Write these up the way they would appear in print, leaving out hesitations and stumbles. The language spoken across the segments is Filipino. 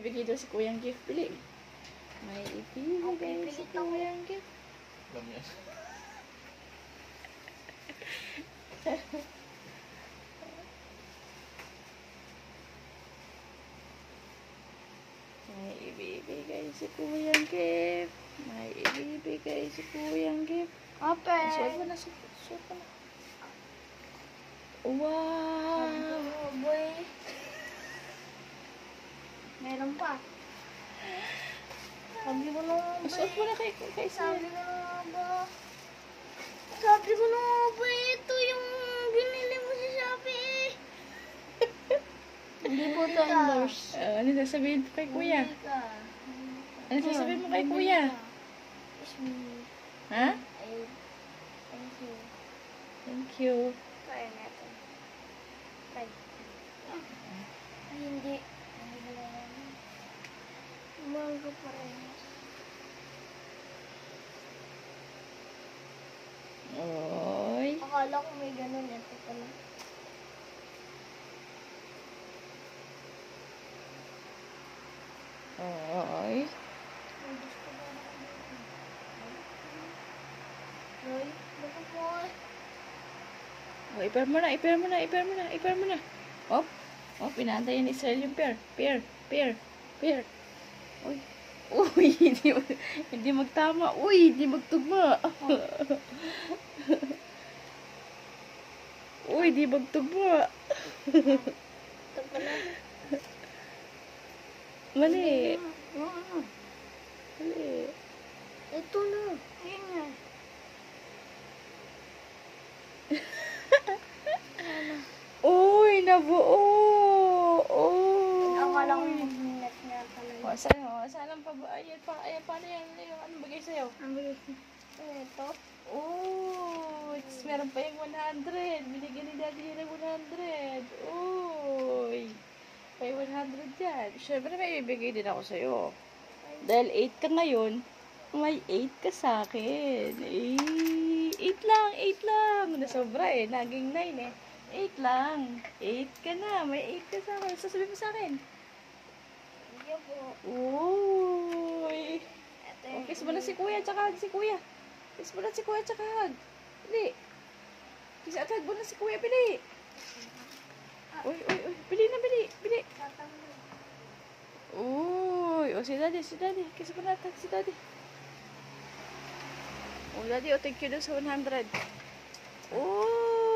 ibibigay daw si Kuyang gift. Bili. May ibibigay si Kuyang gift. Alam yan. May ibibigay si Kuyang gift. May ibibigay si Kuyang gift. Open. Suot mo na, suot mo na. Wow! Oh, boy. Meron pa. Sabi ko na nga ba Suot mo na kay Sabi Sir. ko na nga ba. Sabi ko na nga ba, ito yung binili mo sa Shopee. Hindi po ito endorse. Ano sasabihin mo kay Kuya? Ano sasabihin mo kay Kuya? Ha? Thank you. Thank you. Kaya natin. Ay, hindi. Mahal ko pa rin. Oy. Akala ko may ganun. Ito pala. Oy. Ay, gusto ko na. Roy, baka po. Oh, ipar mo na, ipar mo na, ipar mo na, ipar mo na. Op. Op, inaantayin ni Israel yung pair. Pair, pair, pair. Uy. Uy, hindi magtama. Uy, hindi magtugma. Uy, hindi magtugma. Ito pala. Mali. Oo. Mali. Ito na. Ayun nga. Uy, nabuo. Uy. Akala ko mag-net nga pala. Saan ang ayan, paano yan? Ano bagay sa'yo? Ang bilis na. Ito. Oh, meron pa yung 100. Binigyan ni Daddy ng 100. Uy. May 100 yan. Siyempre may ibigay din ako sa'yo. Dahil 8 ka ngayon, may 8 ka sa akin. 8 lang, 8 lang. Nasobra eh. Naging 9 eh. 8 lang. 8 ka na. May 8 ka sa akin. Sasabihin mo sa akin. Hindi po. Uy. Ito Oh, kiss mo na si Kuya, tsaka hug si Kuya. Kiss mo na si Kuya, tsaka hug. Bili. Kiss at hug mo na si Kuya, bili. Uy, uy, uy. Bili na, bili. Bili. Tatanggal. Uy. O, si Daddy, si Daddy. Kiss mo na at hug si Daddy. Oh, Daddy, oh, thank you daw sa 100. Uy.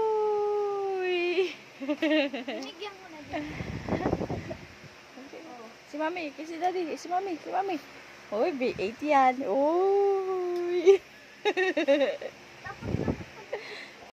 Binigyan mo na din. Si Mami, kiss si Daddy. Si Mami, si Mami. Uy, B8 yan. Uy.